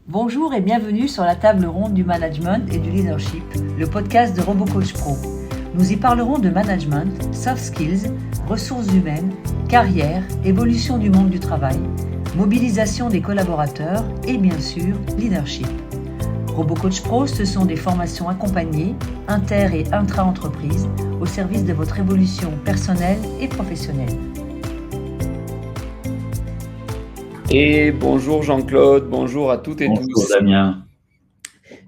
Bonjour et bienvenue sur la table ronde du management et du leadership, le podcast de RoboCoach Pro. Nous y parlerons de management, soft skills, ressources humaines, carrière, évolution du monde du travail, mobilisation des collaborateurs et bien sûr, leadership. RoboCoach Pro, ce sont des formations accompagnées, inter- et intra-entreprises, au service de votre évolution personnelle et professionnelle. Et bonjour Jean-Claude, bonjour à toutes et Bonjour tous. Damien.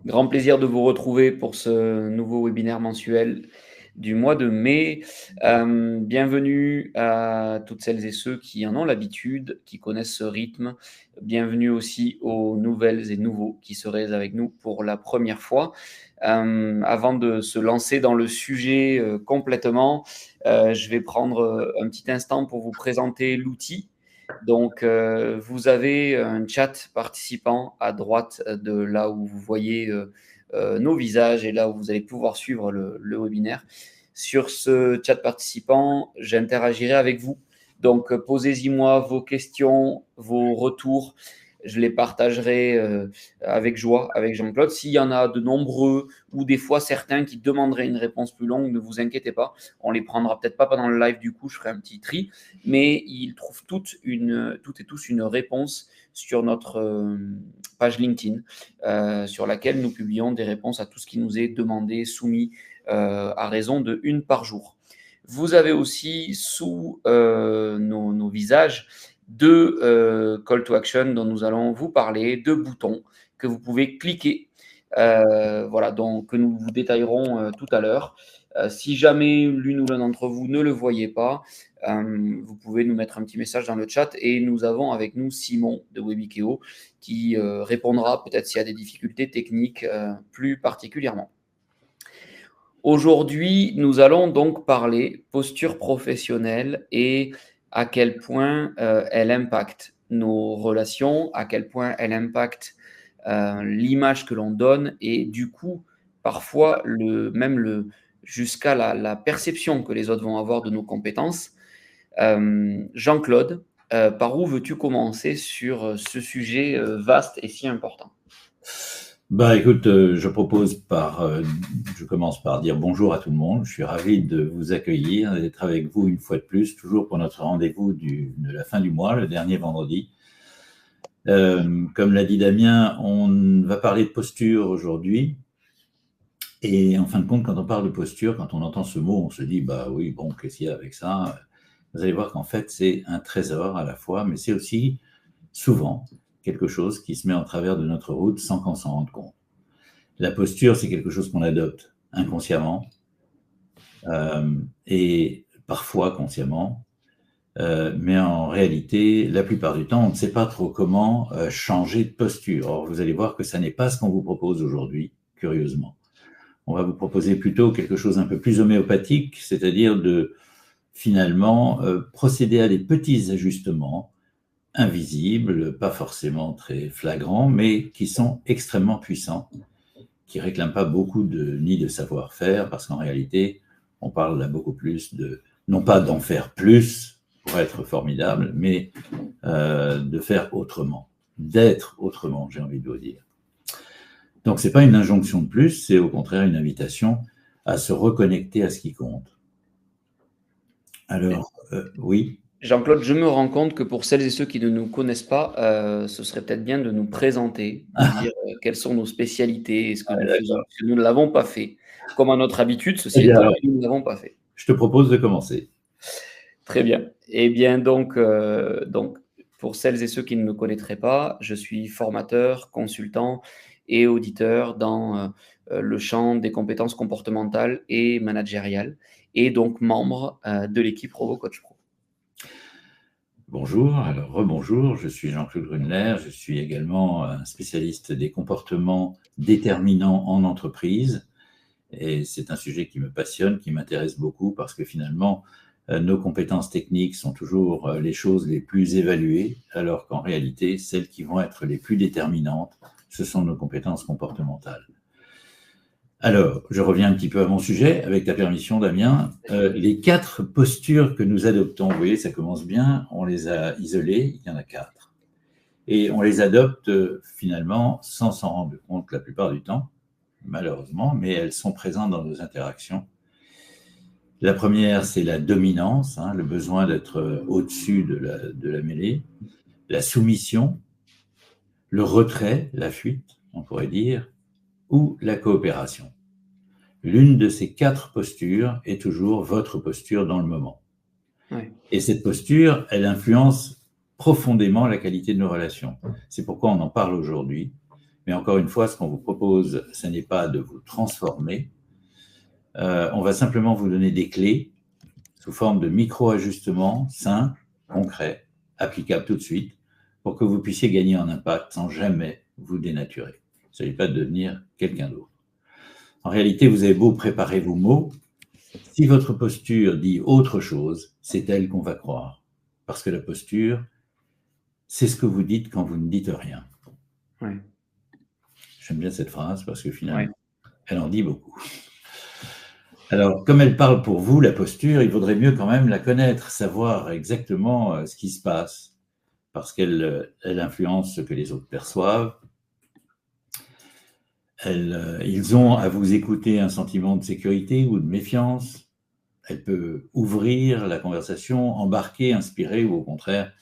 Grand plaisir de vous retrouver pour ce nouveau webinaire mensuel du mois de mai. Bienvenue à toutes celles et ceux qui en ont l'habitude, qui connaissent ce rythme. Bienvenue aussi aux nouvelles et nouveaux qui seraient avec nous pour la première fois. Avant de se lancer dans le sujet complètement, je vais prendre un petit instant pour vous présenter l'outil. Donc, vous avez un chat participant à droite de là où vous voyez nos visages et là où vous allez pouvoir suivre le webinaire. Sur ce chat participant, j'interagirai avec vous. Donc, posez-y moi vos questions, vos retours. Je les partagerai avec joie avec Jean-Claude. S'il y en a de nombreux ou des fois certains qui demanderaient une réponse plus longue, ne vous inquiétez pas. On les prendra peut-être pas pendant le live du coup, je ferai un petit tri. Mais ils trouvent toutes et tous une réponse sur notre page LinkedIn sur laquelle nous publions des réponses à tout ce qui nous est demandé, soumis à raison de 1 par jour. Vous avez aussi sous nos visages deux call to action dont nous allons vous parler, deux boutons que vous pouvez cliquer, voilà, donc, que nous vous détaillerons tout à l'heure. Si jamais l'une ou l'un d'entre vous ne le voyez pas, vous pouvez nous mettre un petit message dans le chat et nous avons avec nous Simon de Webikeo qui répondra peut-être s'il y a des difficultés techniques plus particulièrement. Aujourd'hui, nous allons donc parler posture professionnelle et à quel point elle impacte nos relations, à quel point elle impacte l'image que l'on donne et du coup, parfois, jusqu'à la perception que les autres vont avoir de nos compétences. Jean-Claude, par où veux-tu commencer sur ce sujet vaste et si important ? Écoute, je commence par dire bonjour à tout le monde. Je suis ravi de vous accueillir, d'être avec vous une fois de plus, toujours pour notre rendez-vous de la fin du mois, le dernier vendredi. Comme l'a dit Damien, on va parler de posture aujourd'hui. Et en fin de compte, quand on parle de posture, quand on entend ce mot, on se dit, oui, bon, qu'est-ce qu'il y a avec ça ? Vous allez voir qu'en fait, c'est un trésor à la fois, mais c'est aussi souvent quelque chose qui se met en travers de notre route sans qu'on s'en rende compte. La posture, c'est quelque chose qu'on adopte inconsciemment et parfois consciemment, mais en réalité, la plupart du temps, on ne sait pas trop comment changer de posture. Or, vous allez voir que ça n'est pas ce qu'on vous propose aujourd'hui, curieusement. On va vous proposer plutôt quelque chose un peu plus homéopathique, c'est-à-dire de finalement procéder à des petits ajustements invisibles, pas forcément très flagrants, mais qui sont extrêmement puissants, qui ne réclament pas beaucoup ni de savoir-faire, parce qu'en réalité, on parle là beaucoup plus non pas d'en faire plus pour être formidable, mais de faire autrement, d'être autrement, j'ai envie de vous dire. Donc, ce n'est pas une injonction de plus, c'est au contraire une invitation à se reconnecter à ce qui compte. Alors, oui. Jean-Claude, je me rends compte que pour celles et ceux qui ne nous connaissent pas, ce serait peut-être bien de nous présenter, de dire quelles sont nos spécialités et ce que nous faisons, parce que nous ne l'avons pas fait. Comme à notre habitude, ceci étant, nous ne l'avons pas fait. Je te propose de commencer. Très bien. Eh bien, donc, pour celles et ceux qui ne me connaîtraient pas, je suis formateur, consultant et auditeur dans le champ des compétences comportementales et managériales, et donc membre de l'équipe RoboCoach Pro. Bonjour, alors rebonjour, je suis Jean-Claude Grunler, je suis également un spécialiste des comportements déterminants en entreprise et c'est un sujet qui me passionne, qui m'intéresse beaucoup parce que finalement nos compétences techniques sont toujours les choses les plus évaluées alors qu'en réalité celles qui vont être les plus déterminantes, ce sont nos compétences comportementales. Alors, je reviens un petit peu à mon sujet, avec ta permission, Damien. Les 4 postures que nous adoptons, vous voyez, ça commence bien, on les a isolées, il y en a 4. Et on les adopte finalement sans s'en rendre compte la plupart du temps, malheureusement, mais elles sont présentes dans nos interactions. La première, c'est la dominance, le besoin d'être au-dessus de la mêlée, la soumission, le retrait, la fuite, on pourrait dire, ou la coopération. L'une de ces 4 postures est toujours votre posture dans le moment. Oui. Et cette posture, elle influence profondément la qualité de nos relations. C'est pourquoi on en parle aujourd'hui. Mais encore une fois, ce qu'on vous propose, ce n'est pas de vous transformer. On va simplement vous donner des clés sous forme de micro-ajustements simples, concrets, applicables tout de suite, pour que vous puissiez gagner en impact sans jamais vous dénaturer. Il ne s'agit pas de devenir quelqu'un d'autre. En réalité, vous avez beau préparer vos mots, si votre posture dit autre chose, c'est elle qu'on va croire. Parce que la posture, c'est ce que vous dites quand vous ne dites rien. Oui. J'aime bien cette phrase parce que finalement, elle en dit beaucoup. Alors, comme elle parle pour vous, la posture, il vaudrait mieux quand même la connaître, savoir exactement ce qui se passe, parce qu'elle influence ce que les autres perçoivent. Ils ont à vous écouter un sentiment de sécurité ou de méfiance. Elle peut ouvrir la conversation, embarquer, inspirer ou au contraire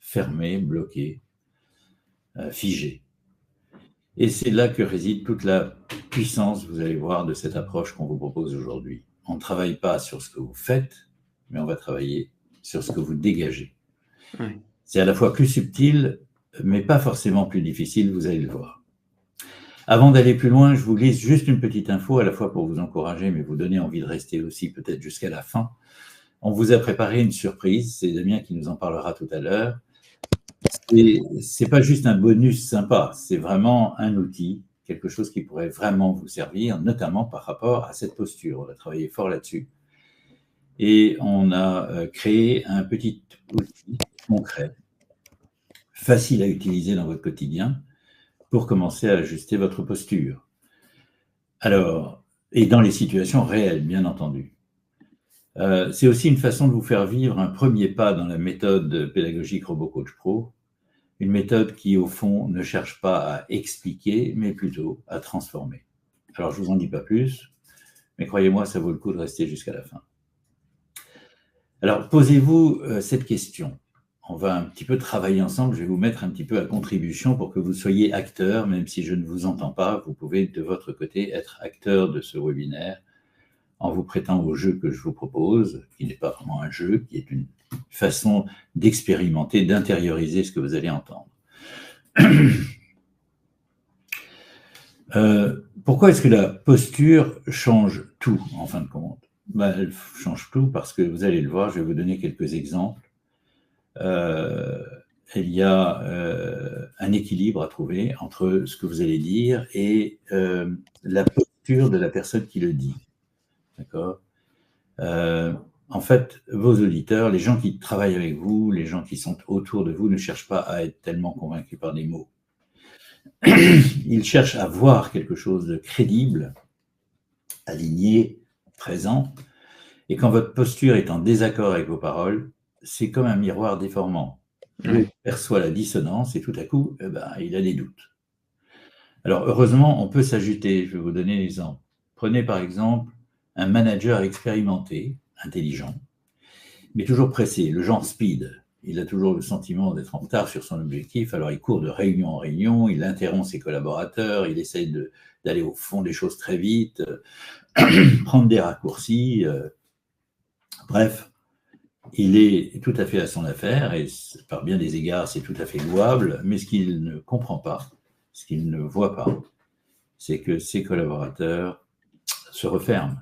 fermer, bloquer, figer. Et c'est là que réside toute la puissance, vous allez voir, de cette approche qu'on vous propose aujourd'hui. On ne travaille pas sur ce que vous faites, mais on va travailler sur ce que vous dégagez. Oui. C'est à la fois plus subtil, mais pas forcément plus difficile, vous allez le voir. Avant d'aller plus loin, je vous glisse juste une petite info, à la fois pour vous encourager, mais vous donner envie de rester aussi peut-être jusqu'à la fin. On vous a préparé une surprise, c'est Damien qui nous en parlera tout à l'heure. C'est pas juste un bonus sympa, c'est vraiment un outil, quelque chose qui pourrait vraiment vous servir, notamment par rapport à cette posture. On a travaillé fort là-dessus. Et on a créé un petit outil concret, facile à utiliser dans votre quotidien, pour commencer à ajuster votre posture. Alors, et dans les situations réelles, bien entendu. C'est aussi une façon de vous faire vivre un premier pas dans la méthode pédagogique RoboCoach Pro, une méthode qui, au fond, ne cherche pas à expliquer, mais plutôt à transformer. Alors, je ne vous en dis pas plus, mais croyez-moi, ça vaut le coup de rester jusqu'à la fin. Alors, posez-vous cette question. On va un petit peu travailler ensemble, je vais vous mettre un petit peu à contribution pour que vous soyez acteur, même si je ne vous entends pas, vous pouvez de votre côté être acteur de ce webinaire en vous prêtant au jeu que je vous propose, qui n'est pas vraiment un jeu, qui est une façon d'expérimenter, d'intérioriser ce que vous allez entendre. Pourquoi est-ce que la posture change tout, en fin de compte? Elle change tout parce que, vous allez le voir, je vais vous donner quelques exemples. Il y a un équilibre à trouver entre ce que vous allez dire et la posture de la personne qui le dit. D'accord ? En fait, vos auditeurs, les gens qui travaillent avec vous, les gens qui sont autour de vous ne cherchent pas à être tellement convaincus par des mots. Ils cherchent à voir quelque chose de crédible, aligné, présent. Et quand votre posture est en désaccord avec vos paroles, c'est comme un miroir déformant. Il perçoit la dissonance et tout à coup, il a des doutes. Alors, heureusement, on peut s'ajouter. Je vais vous donner l'exemple. Prenez par exemple un manager expérimenté, intelligent, mais toujours pressé, le genre speed. Il a toujours le sentiment d'être en retard sur son objectif, alors il court de réunion en réunion, il interrompt ses collaborateurs, il essaye d'aller au fond des choses très vite, prendre des raccourcis. Bref, il est tout à fait à son affaire, et par bien des égards, c'est tout à fait louable, mais ce qu'il ne comprend pas, ce qu'il ne voit pas, c'est que ses collaborateurs se referment.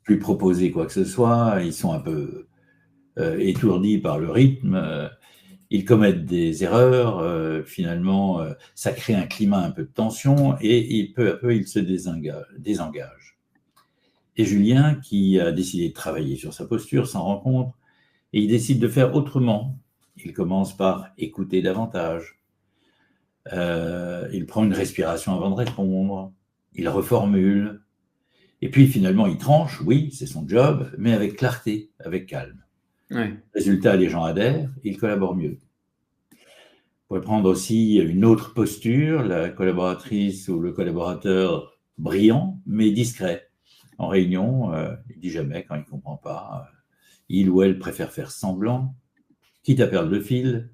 Plus proposer quoi que ce soit, ils sont un peu étourdis par le rythme, ils commettent des erreurs, finalement ça crée un climat un peu de tension et peu à peu ils se désengagent. Et Julien, qui a décidé de travailler sur sa posture, s'en rend compte et il décide de faire autrement. Il commence par écouter davantage, il prend une respiration avant de répondre, il reformule. Et puis, finalement, il tranche, oui, c'est son job, mais avec clarté, avec calme. Résultat, les gens adhèrent, ils collaborent mieux. pourrait prendre aussi une autre posture, la collaboratrice ou le collaborateur brillant, mais discret. En réunion, il ne dit jamais quand il ne comprend pas. Il ou elle préfère faire semblant, quitte à perdre le fil.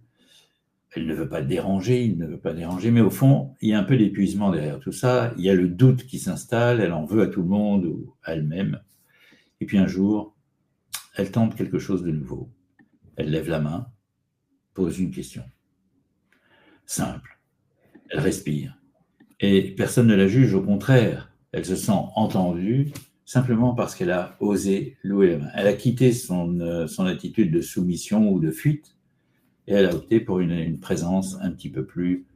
Elle ne veut pas le déranger, il ne veut pas déranger, mais au fond, il y a un peu d'épuisement derrière tout ça. Il y a le doute qui s'installe, elle en veut à tout le monde ou à elle-même. Et puis un jour, elle tente quelque chose de nouveau. Elle lève la main, pose une question. Simple. Elle respire. Et personne ne la juge, au contraire. Elle se sent entendue simplement parce qu'elle a osé louer la main. Elle a quitté son attitude de soumission ou de fuite et elle a opté pour une présence un petit peu plus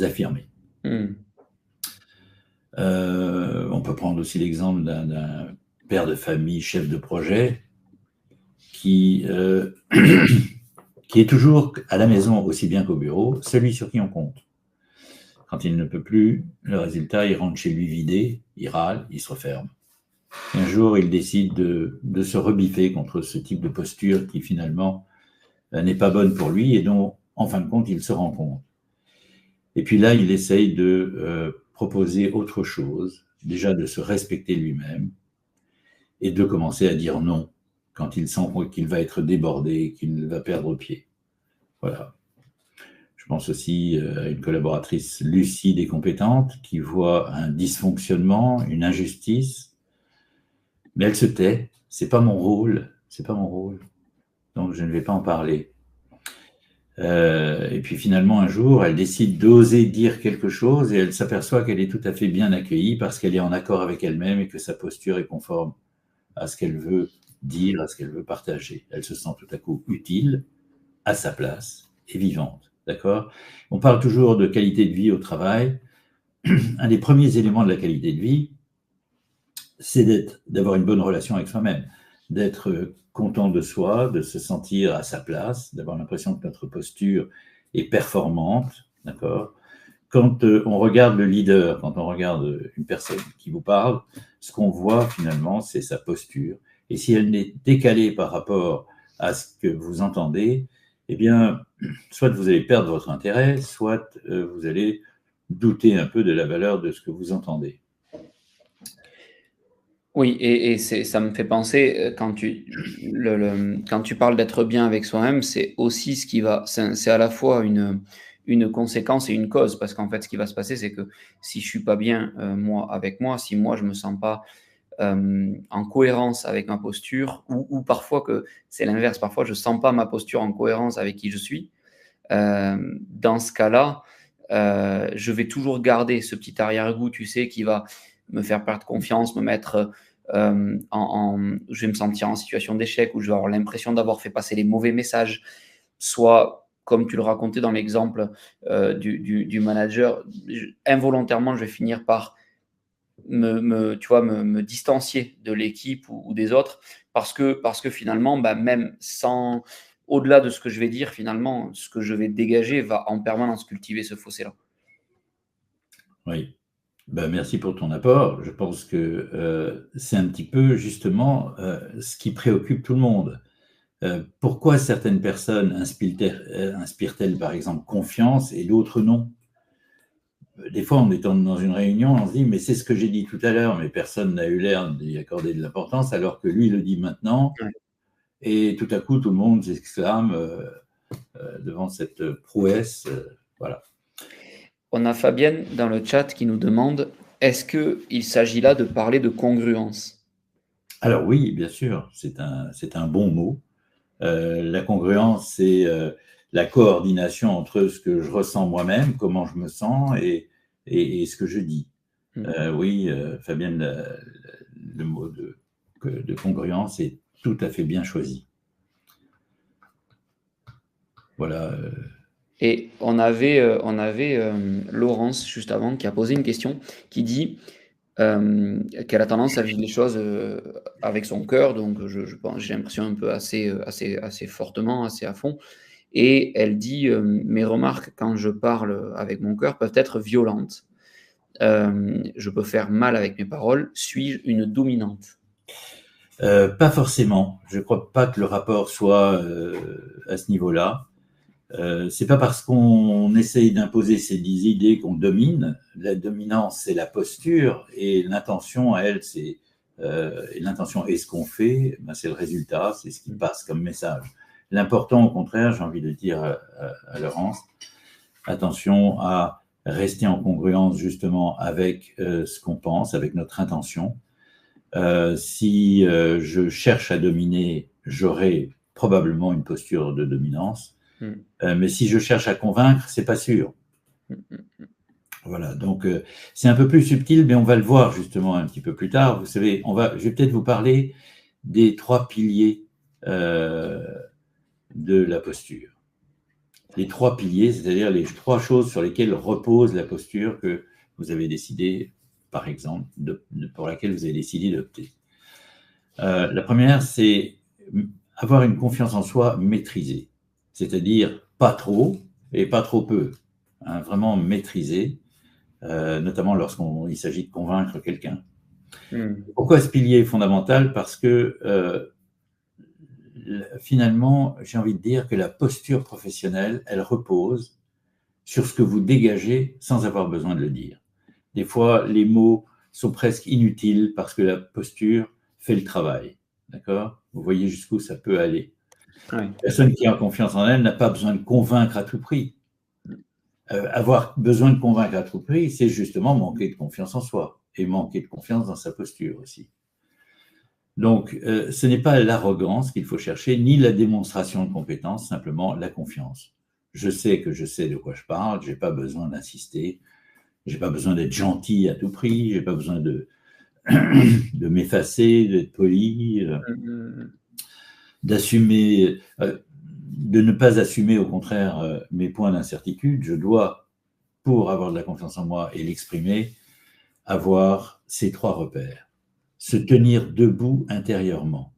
affirmée. On peut prendre aussi l'exemple d'un père de famille, chef de projet, qui est toujours à la maison aussi bien qu'au bureau, celui sur qui on compte. Quand il ne peut plus, le résultat, il rentre chez lui vidé, il râle, il se referme. Et un jour, il décide de se rebiffer contre ce type de posture qui finalement n'est pas bonne pour lui et dont, en fin de compte, il se rend compte. Et puis là, il essaye de proposer autre chose, déjà de se respecter lui-même et de commencer à dire non quand il sent qu'il va être débordé, qu'il va perdre pied. Voilà. Je pense aussi à une collaboratrice lucide et compétente qui voit un dysfonctionnement, une injustice, mais elle se tait. C'est pas mon rôle, donc je ne vais pas en parler. Et puis finalement, un jour, elle décide d'oser dire quelque chose et elle s'aperçoit qu'elle est tout à fait bien accueillie parce qu'elle est en accord avec elle-même et que sa posture est conforme à ce qu'elle veut dire, à ce qu'elle veut partager. Elle se sent tout à coup utile, à sa place et vivante. D'accord ? On parle toujours de qualité de vie au travail. Un des premiers éléments de la qualité de vie, c'est d'avoir une bonne relation avec soi-même, d'être content de soi, de se sentir à sa place, d'avoir l'impression que notre posture est performante. D'accord ? Quand on regarde le leader, quand on regarde une personne qui vous parle, ce qu'on voit finalement, c'est sa posture. Et si elle est décalée par rapport à ce que vous entendez, eh bien, soit vous allez perdre votre intérêt, soit vous allez douter un peu de la valeur de ce que vous entendez. Oui, et ça me fait penser, quand tu parles d'être bien avec soi-même, c'est aussi ce qui va, c'est à la fois une conséquence et une cause, parce qu'en fait, ce qui va se passer, c'est que si je suis pas bien, moi, avec moi, si moi, je me sens pas en cohérence avec ma posture, ou parfois que c'est l'inverse, parfois je sens pas ma posture en cohérence avec qui je suis, dans ce cas-là, je vais toujours garder ce petit arrière-goût, tu sais, qui va me faire perdre confiance, me mettre je vais me sentir en situation d'échec, où je vais avoir l'impression d'avoir fait passer les mauvais messages, soit comme tu le racontais dans l'exemple du manager, involontairement je vais finir par me distancier de l'équipe ou des autres, parce que finalement, même sans, au-delà de ce que je vais dire, finalement, ce que je vais dégager va en permanence cultiver ce fossé-là. Oui. Merci pour ton apport. Je pense que c'est un petit peu justement ce qui préoccupe tout le monde. Pourquoi certaines personnes inspirent-elles par exemple confiance et d'autres non ? Des fois, en étant dans une réunion, on se dit « mais c'est ce que j'ai dit tout à l'heure, mais personne n'a eu l'air d'y accorder de l'importance, alors que lui le dit maintenant. Ouais. » Et tout à coup, tout le monde s'exclame devant cette prouesse. Voilà. On a Fabienne dans le chat qui nous demande « Est-ce qu'il s'agit là de parler de congruence ?» Alors oui, bien sûr, c'est un bon mot. La congruence, c'est la coordination entre ce que je ressens moi-même, comment je me sens et ce que je dis. Oui, Fabienne, le mot de congruence est tout à fait bien choisi. Voilà. Et on avait Laurence, juste avant, qui a posé une question, qui dit qu'elle a tendance à vivre les choses avec son cœur, donc j'ai l'impression un peu assez fortement, assez à fond. Et elle dit mes remarques quand je parle avec mon cœur peuvent être violentes. Je peux faire mal avec mes paroles. Suis-je une dominante ? Pas forcément. Je ne crois pas que le rapport soit à ce niveau-là. C'est pas parce qu'on essaye d'imposer ces idées qu'on domine. La dominance, c'est la posture, et l'intention, elle, c'est l'intention est ce qu'on fait, ben, c'est le résultat, c'est ce qui passe comme message. L'important, au contraire, j'ai envie de dire à Laurence, attention à rester en congruence justement avec ce qu'on pense, avec notre intention. Si je cherche à dominer, j'aurai probablement une posture de dominance. Mais si je cherche à convaincre, c'est pas sûr. Voilà, donc c'est un peu plus subtil, mais on va le voir justement un petit peu plus tard. Vous savez, je vais peut-être vous parler des 3 piliers de la posture. Les 3 piliers, c'est-à-dire les 3 choses sur lesquelles repose la posture que vous avez décidé, par exemple, pour laquelle vous avez décidé d'opter. La première, c'est avoir une confiance en soi maîtrisée, c'est-à-dire pas trop et pas trop peu, hein, vraiment maîtrisée, notamment lorsqu'il s'agit de convaincre quelqu'un. Pourquoi ce pilier est fondamental? Parce que finalement, j'ai envie de dire que la posture professionnelle, elle repose sur ce que vous dégagez sans avoir besoin de le dire. Des fois, les mots sont presque inutiles parce que la posture fait le travail. D'accord? Vous voyez jusqu'où ça peut aller. Oui. La personne qui a confiance en elle n'a pas besoin de convaincre à tout prix. Avoir besoin de convaincre à tout prix, c'est justement manquer de confiance en soi et manquer de confiance dans sa posture aussi. Donc, ce n'est pas l'arrogance qu'il faut chercher, ni la démonstration de compétence, simplement la confiance. Je sais que je sais de quoi je parle, je n'ai pas besoin d'insister, je n'ai pas besoin d'être gentil à tout prix, je n'ai pas besoin de m'effacer, d'être poli, d'assumer, de ne pas assumer au contraire mes points d'incertitude. Je dois, pour avoir de la confiance en moi et l'exprimer, avoir ces 3 repères. Se tenir debout intérieurement.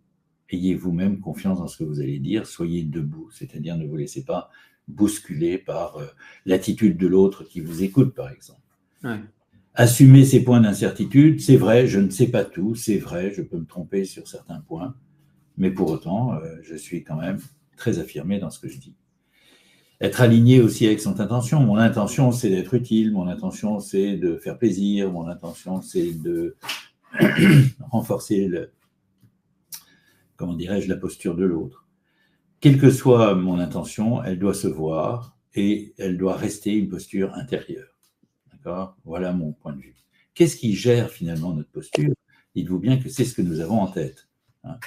Ayez vous-même confiance dans ce que vous allez dire, soyez debout, c'est-à-dire ne vous laissez pas bousculer par l'attitude de l'autre qui vous écoute, par exemple. Ouais. Assumez ces points d'incertitude, c'est vrai, je ne sais pas tout, c'est vrai, je peux me tromper sur certains points, mais pour autant, je suis quand même très affirmé dans ce que je dis. Être aligné aussi avec son intention. Mon intention, c'est d'être utile, mon intention, c'est de faire plaisir, mon intention, c'est de renforcer la posture de l'autre. Quelle que soit mon intention, elle doit se voir et elle doit rester une posture intérieure. D'accord ? Voilà mon point de vue. Qu'est-ce qui gère finalement notre posture ? Dites-vous bien que c'est ce que nous avons en tête, hein,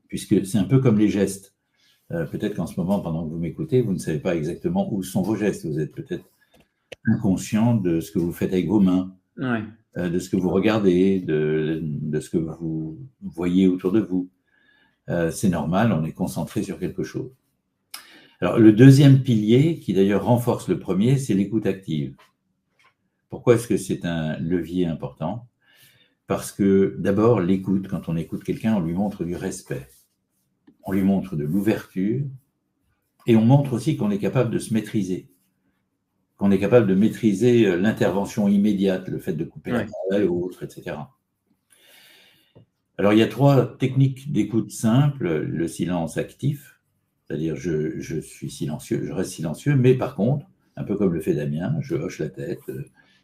puisque c'est un peu comme les gestes. Peut-être qu'en ce moment, pendant que vous m'écoutez, vous ne savez pas exactement où sont vos gestes. Vous êtes peut-être inconscient de ce que vous faites avec vos mains. Ouais. De ce que vous regardez, de ce que vous voyez autour de vous. C'est normal, on est concentré sur quelque chose. Alors, le deuxième pilier, qui d'ailleurs renforce le premier, c'est l'écoute active. Pourquoi est-ce que c'est un levier important ? Parce que d'abord, l'écoute, quand on écoute quelqu'un, on lui montre du respect. On lui montre de l'ouverture et on montre aussi qu'on est capable de se maîtriser. Qu'on est capable de maîtriser l'intervention immédiate, le fait de couper la parole ou autre, etc. Alors, il y a 3 techniques d'écoute simples. Le silence actif, c'est-à-dire je suis silencieux, je reste silencieux, mais par contre, un peu comme le fait Damien, je hoche la tête,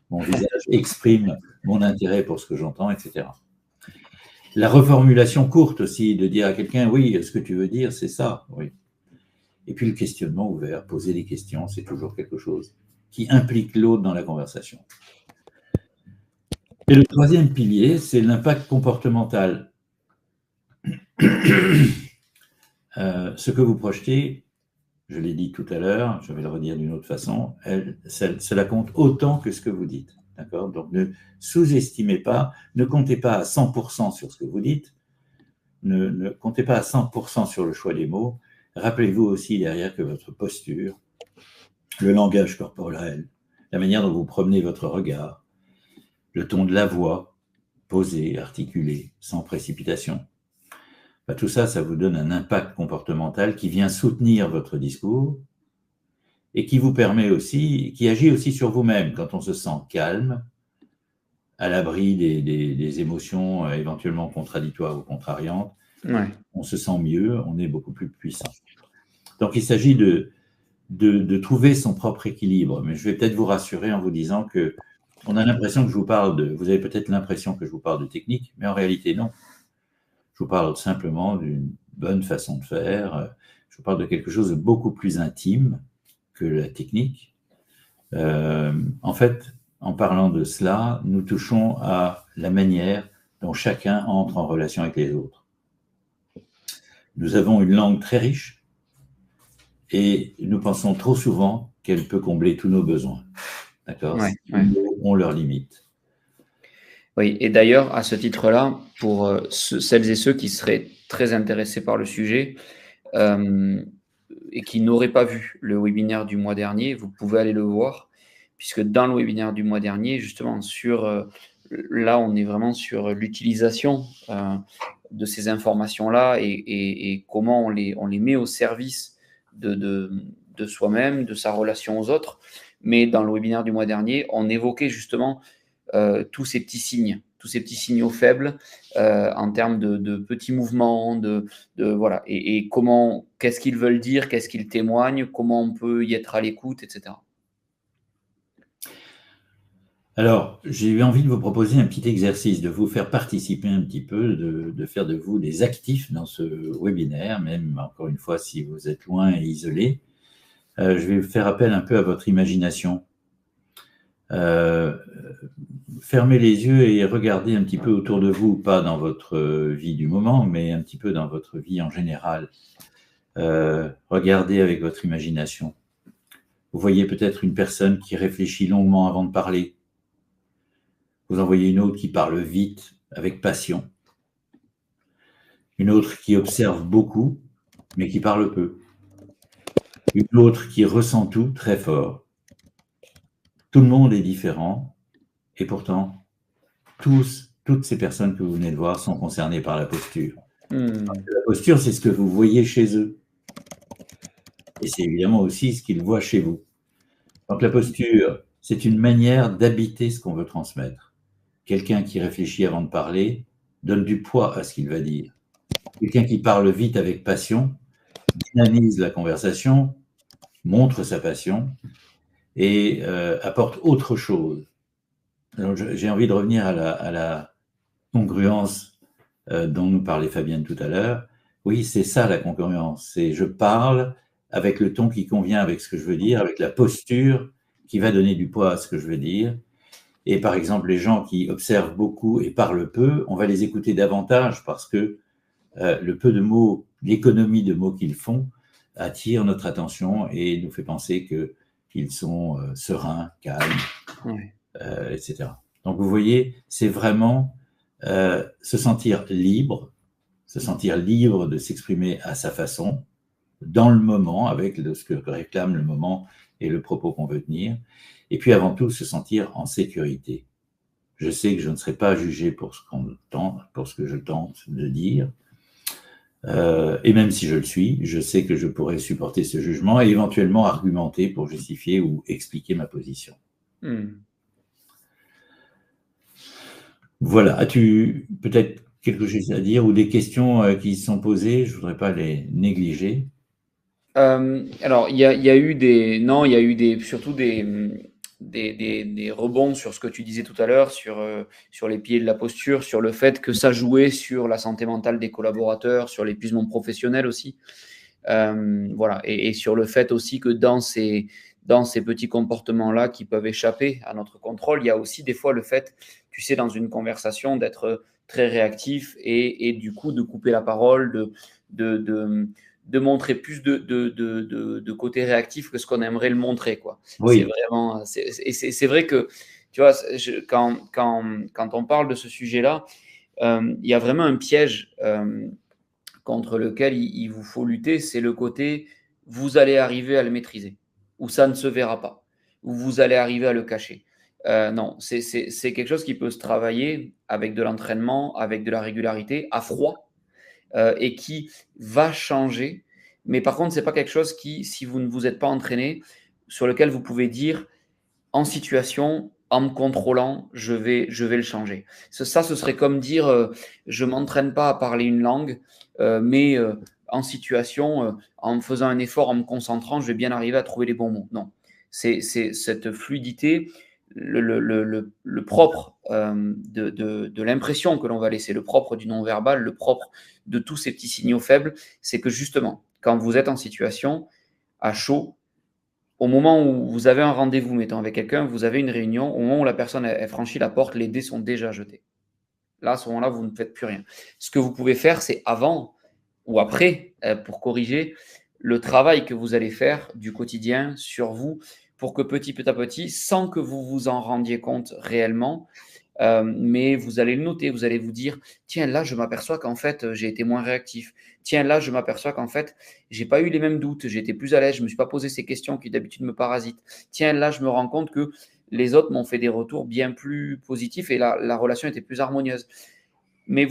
mon visage exprime mon intérêt pour ce que j'entends, etc. La reformulation courte aussi, de dire à quelqu'un, oui, ce que tu veux dire, c'est ça, oui. Et puis le questionnement ouvert, poser des questions, c'est toujours quelque chose qui implique l'autre dans la conversation. Et le 3e pilier, c'est l'impact comportemental. Ce que vous projetez, je l'ai dit tout à l'heure, je vais le redire d'une autre façon, cela compte autant que ce que vous dites. D'accord ? Donc ne sous-estimez pas, ne comptez pas à 100% sur ce que vous dites, ne comptez pas à 100% sur le choix des mots. Rappelez-vous aussi derrière que votre posture, le langage corporel, la manière dont vous promenez votre regard, le ton de la voix, posé, articulé, sans précipitation. Tout ça, ça vous donne un impact comportemental qui vient soutenir votre discours et qui vous permet aussi, qui agit aussi sur vous-même quand on se sent calme, à l'abri des émotions éventuellement contradictoires ou contrariantes. Ouais. On se sent mieux, on est beaucoup plus puissant. Donc, il s'agit de de trouver son propre équilibre. Mais je vais peut-être vous rassurer en vous disant que on a l'impression que je vous parle vous avez peut-être l'impression que je vous parle de technique, mais en réalité, non. Je vous parle simplement d'une bonne façon de faire. Je vous parle de quelque chose de beaucoup plus intime que la technique. En fait, en parlant de cela, nous touchons à la manière dont chacun entre en relation avec les autres. Nous avons une langue très riche et nous pensons trop souvent qu'elle peut combler tous nos besoins. D'accord ? Ouais. Les mots ont leurs limites. Oui, et d'ailleurs, à ce titre-là, pour celles et ceux qui seraient très intéressés par le sujet et qui n'auraient pas vu le webinaire du mois dernier, vous pouvez aller le voir, puisque dans le webinaire du mois dernier, justement, là, on est vraiment sur l'utilisation de ces informations-là et comment on les met au service de soi-même, de sa relation aux autres. Mais dans le webinaire du mois dernier, on évoquait justement tous ces petits signaux faibles en termes de petits mouvements, voilà, et qu'est-ce qu'ils veulent dire, qu'est-ce qu'ils témoignent, comment on peut y être à l'écoute, etc. Alors, j'ai eu envie de vous proposer un petit exercice, de vous faire participer un petit peu, de faire de vous des actifs dans ce webinaire, même encore une fois si vous êtes loin et isolé. Je vais faire appel un peu à votre imagination. Fermez les yeux et regardez un petit peu autour de vous, pas dans votre vie du moment, mais un petit peu dans votre vie en général. Regardez avec votre imagination. Vous voyez peut-être une personne qui réfléchit longuement avant de parler. Vous en voyez une autre qui parle vite, avec passion. Une autre qui observe beaucoup, mais qui parle peu. Une autre qui ressent tout très fort. Tout le monde est différent, et pourtant, toutes ces personnes que vous venez de voir sont concernées par la posture. La posture, c'est ce que vous voyez chez eux. Et c'est évidemment aussi ce qu'ils voient chez vous. Donc la posture, c'est une manière d'habiter ce qu'on veut transmettre. Quelqu'un qui réfléchit avant de parler donne du poids à ce qu'il va dire. Quelqu'un qui parle vite avec passion dynamise la conversation, montre sa passion et apporte autre chose. Alors, j'ai envie de revenir à la congruence dont nous parlait Fabienne tout à l'heure. Oui, c'est ça la congruence. C'est je parle avec le ton qui convient avec ce que je veux dire, avec la posture qui va donner du poids à ce que je veux dire. Et par exemple, les gens qui observent beaucoup et parlent peu, on va les écouter davantage parce que le peu de mots, l'économie de mots qu'ils font attire notre attention et nous fait penser qu'ils sont sereins, calmes, etc. Donc vous voyez, c'est vraiment se sentir libre de s'exprimer à sa façon, dans le moment, avec ce que réclame le moment et le propos qu'on veut tenir. Et puis avant tout, se sentir en sécurité. Je sais que je ne serai pas jugé pour ce que je tente de dire. Et même si je le suis, je sais que je pourrais supporter ce jugement et éventuellement argumenter pour justifier ou expliquer ma position. Voilà. As-tu peut-être quelque chose à dire ou des questions qui sont posées? Je ne voudrais pas les négliger. Alors, il y a eu surtout des rebonds sur ce que tu disais tout à l'heure, sur les pieds de la posture, sur le fait que ça jouait sur la santé mentale des collaborateurs, sur l'épuisement professionnel aussi. Voilà, et sur le fait aussi que dans ces petits comportements-là qui peuvent échapper à notre contrôle, il y a aussi des fois le fait, tu sais, dans une conversation, d'être très réactif et du coup de couper la parole, de montrer plus de côté réactif que ce qu'on aimerait le montrer, quoi. Oui. C'est vrai que, tu vois, quand on parle de ce sujet-là, il y a vraiment un piège contre lequel il vous faut lutter, c'est le côté vous allez arriver à le maîtriser, ou ça ne se verra pas, ou vous allez arriver à le cacher. Non, c'est quelque chose qui peut se travailler avec de l'entraînement, avec de la régularité, à froid, et qui va changer. Mais par contre, ce n'est pas quelque chose qui, si vous ne vous êtes pas entraîné, sur lequel vous pouvez dire en situation, en me contrôlant, je vais le changer. Ça, ce serait comme dire je ne m'entraîne pas à parler une langue, mais en situation, en faisant un effort, en me concentrant, je vais bien arriver à trouver les bons mots. Non, c'est cette fluidité, le propre de l'impression que l'on va laisser, le propre du non-verbal, le propre de tous ces petits signaux faibles, c'est que justement, quand vous êtes en situation, à chaud, au moment où vous avez un rendez-vous, mettons, avec quelqu'un, vous avez une réunion, au moment où la personne elle franchit la porte, les dés sont déjà jetés. Là, à ce moment-là, vous ne faites plus rien. Ce que vous pouvez faire, c'est avant ou après, pour corriger le travail que vous allez faire du quotidien sur vous, pour que petit à petit, sans que vous vous en rendiez compte réellement, mais vous allez le noter, vous allez vous dire, tiens, là, je m'aperçois qu'en fait, j'ai été moins réactif. Tiens, là, je m'aperçois qu'en fait, j'ai pas eu les mêmes doutes, j'ai été plus à l'aise, je me suis pas posé ces questions qui d'habitude me parasitent. Tiens, là, je me rends compte que les autres m'ont fait des retours bien plus positifs et la relation était plus harmonieuse. Mais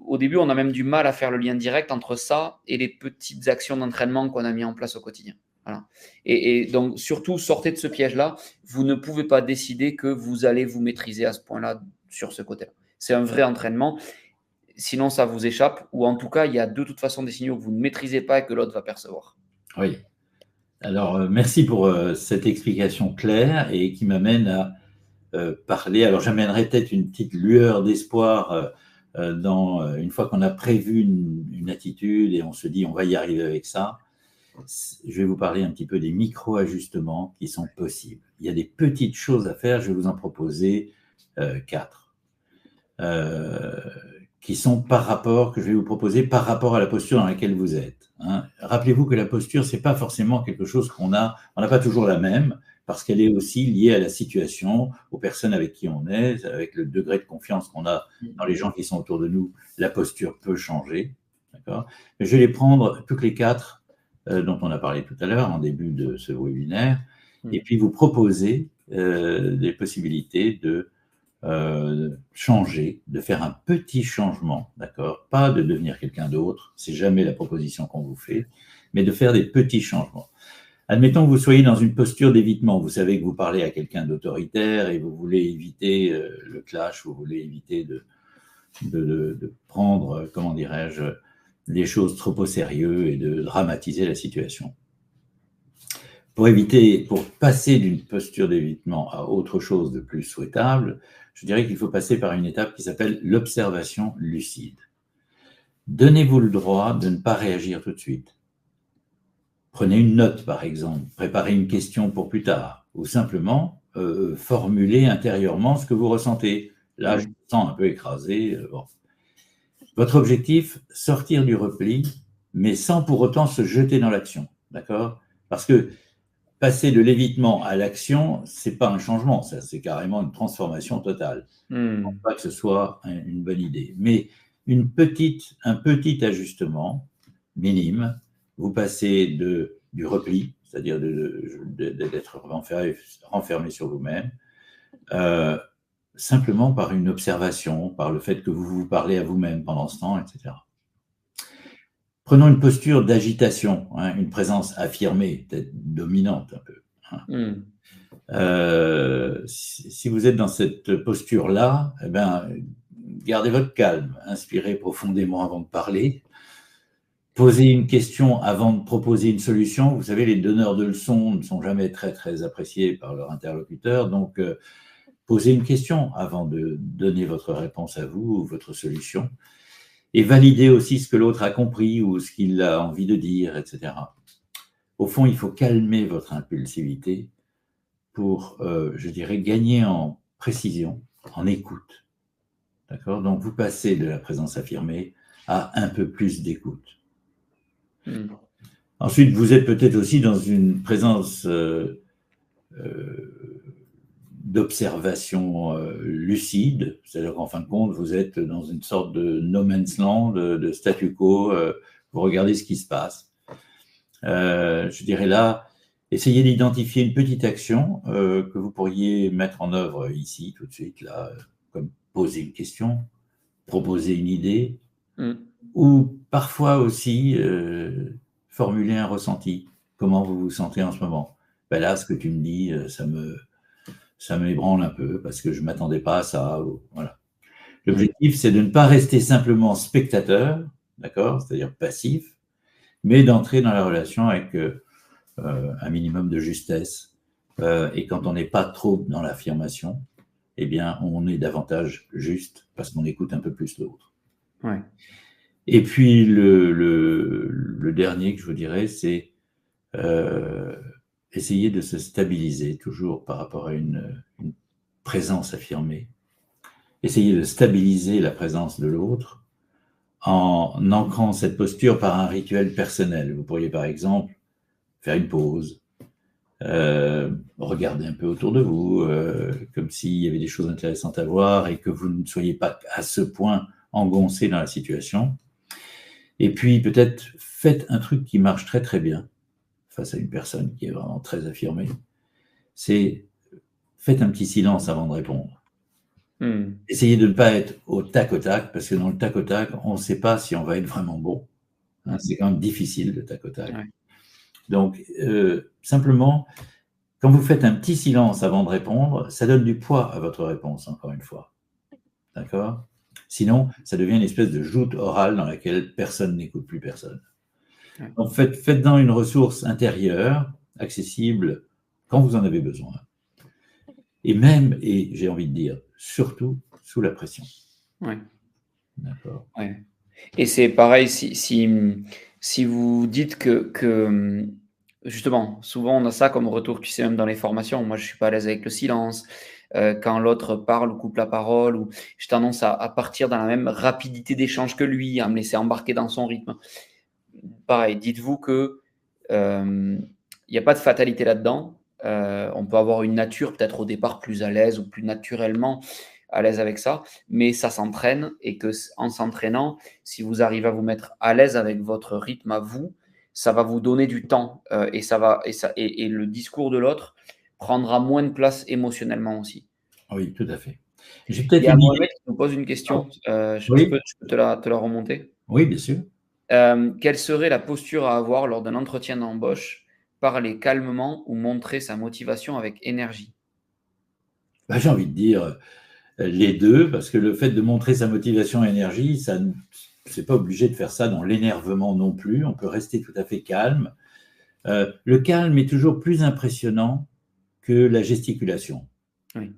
au début, on a même du mal à faire le lien direct entre ça et les petites actions d'entraînement qu'on a mis en place au quotidien. Voilà. Et donc, surtout, sortez de ce piège-là. Vous ne pouvez pas décider que vous allez vous maîtriser à ce point-là sur ce côté-là. C'est un vrai entraînement. Sinon, ça vous échappe. Ou en tout cas, il y a de toute façon des signaux que vous ne maîtrisez pas et que l'autre va percevoir. Oui. Alors, merci pour cette explication claire et qui m'amène à parler. Alors, j'amènerai peut-être une petite lueur d'espoir une fois qu'on a prévu une attitude et on se dit on va y arriver avec ça. Je vais vous parler un petit peu des micro-ajustements qui sont possibles. Il y a des petites choses à faire, je vais vous en proposer 4. Qui sont que je vais vous proposer par rapport à la posture dans laquelle vous êtes. Hein. Rappelez-vous que la posture, c'est pas forcément quelque chose on n'a pas toujours la même, parce qu'elle est aussi liée à la situation, aux personnes avec qui on est, avec le degré de confiance qu'on a dans les gens qui sont autour de nous, la posture peut changer. D'accord ? Mais je vais les prendre toutes les 4 dont on a parlé tout à l'heure en début de ce webinaire, et puis vous proposer des possibilités de changer, de faire un petit changement, d'accord ? Pas de devenir quelqu'un d'autre, c'est jamais la proposition qu'on vous fait, mais de faire des petits changements. Admettons que vous soyez dans une posture d'évitement, vous savez que vous parlez à quelqu'un d'autoritaire et vous voulez éviter le clash, vous voulez éviter de prendre, comment dirais-je, les choses trop au sérieux et de dramatiser la situation. Pour passer d'une posture d'évitement à autre chose de plus souhaitable, je dirais qu'il faut passer par une étape qui s'appelle l'observation lucide. Donnez-vous le droit de ne pas réagir tout de suite. Prenez une note, par exemple, préparez une question pour plus tard, ou simplement formulez intérieurement ce que vous ressentez. Là, je me sens un peu écrasé. Bon. Votre objectif, sortir du repli, mais sans pour autant se jeter dans l'action, d'accord ? Parce que passer de l'évitement à l'action, c'est pas un changement, ça, c'est carrément une transformation totale. Je ne pense pas que ce soit une bonne idée. Mais un petit ajustement minime, vous passez du repli, c'est-à-dire d'être renfermé sur vous-même, simplement par une observation, par le fait que vous vous parlez à vous-même pendant ce temps, etc. Prenons une posture d'agitation, hein, une présence affirmée, peut-être dominante un peu. Hein. Si vous êtes dans cette posture-là, eh ben, gardez votre calme, inspirez profondément avant de parler, posez une question avant de proposer une solution. Vous savez, les donneurs de leçons ne sont jamais très, très appréciés par leur interlocuteur, donc posez une question avant de donner votre réponse à vous ou votre solution. Et validez aussi ce que l'autre a compris ou ce qu'il a envie de dire, etc. Au fond, il faut calmer votre impulsivité pour, je dirais, gagner en précision, en écoute. D'accord ? Donc, vous passez de la présence affirmée à un peu plus d'écoute. Ensuite, vous êtes peut-être aussi dans une présence d'observation lucide, c'est-à-dire qu'en fin de compte, vous êtes dans une sorte de no man's land, de statu quo, vous regardez ce qui se passe. Je dirais là, essayez d'identifier une petite action que vous pourriez mettre en œuvre ici, tout de suite, là, comme poser une question, proposer une idée, ou parfois aussi formuler un ressenti. Comment vous vous sentez en ce moment ? Ben là, ce que tu me dis, ça m'ébranle un peu parce que je ne m'attendais pas à ça. Voilà. L'objectif, c'est de ne pas rester simplement spectateur, d'accord, c'est-à-dire passif, mais d'entrer dans la relation avec un minimum de justesse. Et quand on n'est pas trop dans l'affirmation, eh bien, on est davantage juste parce qu'on écoute un peu plus l'autre. Ouais. Et puis, le dernier que je vous dirais, c'est essayer de se stabiliser toujours par rapport à une présence affirmée. Essayer de stabiliser la présence de l'autre en ancrant cette posture par un rituel personnel. Vous pourriez par exemple faire une pause, regarder un peu autour de vous, comme s'il y avait des choses intéressantes à voir et que vous ne soyez pas à ce point engoncé dans la situation. Et puis peut-être faites un truc qui marche très très bien face à une personne qui est vraiment très affirmée, c'est faites un petit silence avant de répondre. Essayez de ne pas être au tac, parce que dans le tac au tac, on ne sait pas si on va être vraiment bon. Hein, c'est quand même difficile le tac au tac. Ouais. Donc, simplement, quand vous faites un petit silence avant de répondre, ça donne du poids à votre réponse, encore une fois. D'accord ? Sinon, ça devient une espèce de joute orale dans laquelle personne n'écoute plus personne. Ouais. Donc, faites-en une ressource intérieure, accessible, quand vous en avez besoin. Et même, et j'ai envie de dire, surtout, sous la pression. Oui. D'accord. Ouais. Et c'est pareil, si vous dites que justement, souvent on a ça comme retour, tu sais, même dans les formations, moi je suis pas à l'aise avec le silence, quand l'autre parle ou coupe la parole, ou j'ai tendance à partir dans la même rapidité d'échange que lui, à me laisser embarquer dans son rythme. Pareil, dites-vous que il n'y a pas de fatalité là-dedans. On peut avoir une nature peut-être au départ plus à l'aise ou plus naturellement à l'aise avec ça, mais ça s'entraîne et que en s'entraînant, si vous arrivez à vous mettre à l'aise avec votre rythme à vous, ça va vous donner du temps et le discours de l'autre prendra moins de place émotionnellement aussi. Oui, tout à fait. J'ai peut-être une Mohamed qui nous pose une question. Je peux te la remonter? Oui, bien sûr. Quelle serait la posture à avoir lors d'un entretien d'embauche? Parler calmement ou montrer sa motivation avec énergie? J'ai envie de dire les deux, parce que le fait de montrer sa motivation et énergie, ça, c'est pas obligé de faire ça dans l'énervement non plus. On peut rester tout à fait calme. Le calme est toujours plus impressionnant que la gesticulation. Oui.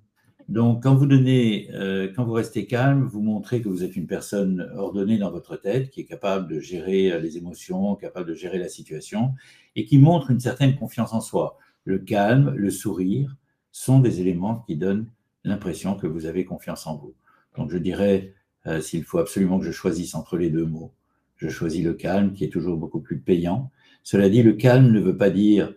Donc, quand vous restez calme, vous montrez que vous êtes une personne ordonnée dans votre tête, qui est capable de gérer les émotions, capable de gérer la situation, et qui montre une certaine confiance en soi. Le calme, le sourire sont des éléments qui donnent l'impression que vous avez confiance en vous. Donc, je dirais, s'il faut absolument que je choisisse entre les deux mots, je choisis le calme, qui est toujours beaucoup plus payant. Cela dit, le calme ne veut pas dire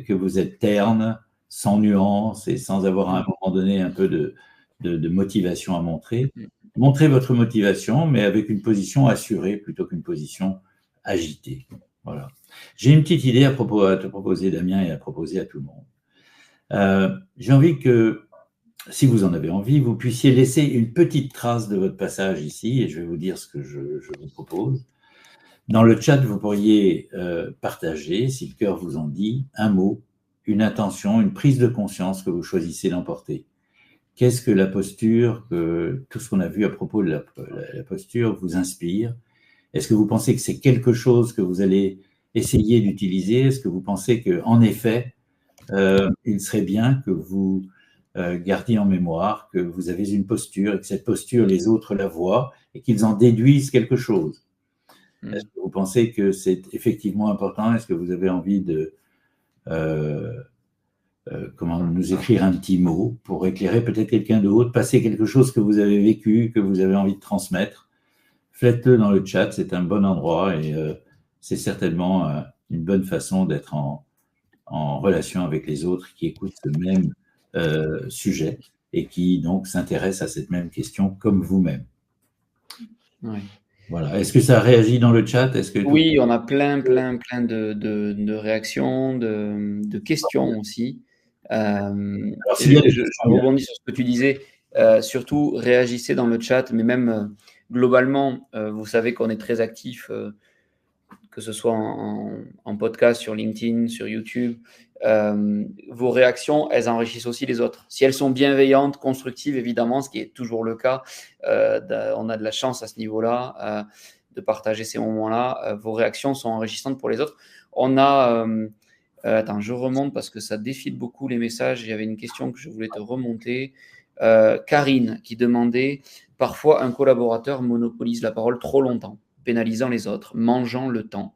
que vous êtes terne, sans nuance et sans avoir à un moment donné un peu de motivation à montrer. Montrez votre motivation, mais avec une position assurée plutôt qu'une position agitée. Voilà. J'ai une petite idée à te proposer, Damien, et à proposer à tout le monde. J'ai envie que, si vous en avez envie, vous puissiez laisser une petite trace de votre passage ici, et je vais vous dire ce que je vous propose. Dans le chat, vous pourriez partager, si le cœur vous en dit, un mot, une intention, une prise de conscience que vous choisissez d'emporter. Qu'est-ce que la posture, tout ce qu'on a vu à propos de la posture vous inspire? Est-ce que vous pensez que c'est quelque chose que vous allez essayer d'utiliser? Est-ce que vous pensez qu'en effet, il serait bien que vous gardiez en mémoire que vous avez une posture et que cette posture, les autres la voient et qu'ils en déduisent quelque chose? Est-ce que vous pensez que c'est effectivement important? Est-ce que vous avez envie de comment nous écrire un petit mot pour éclairer peut-être quelqu'un d'autre, passer quelque chose que vous avez vécu, que vous avez envie de transmettre? Faites-le dans le chat, c'est un bon endroit et c'est certainement une bonne façon d'être en relation avec les autres qui écoutent ce même sujet et qui donc s'intéressent à cette même question comme vous-même. Oui. Voilà. Est-ce que ça réagit dans le chat? Oui, on a plein de réactions, de questions aussi. Alors, je rebondis sur ce que tu disais. Surtout, réagissez dans le chat, mais même globalement, vous savez qu'on est très actif, que ce soit en podcast, sur LinkedIn, sur YouTube. Vos réactions, elles enrichissent aussi les autres. Si elles sont bienveillantes, constructives, évidemment, ce qui est toujours le cas, on a de la chance à ce niveau-là. de partager ces moments-là. Vos réactions sont enrichissantes pour les autres. On a, attends, je remonte parce que ça défile beaucoup les messages. Il y avait une question que je voulais te remonter. Karine qui demandait, parfois un collaborateur monopolise la parole trop longtemps, pénalisant les autres, mangeant le temps.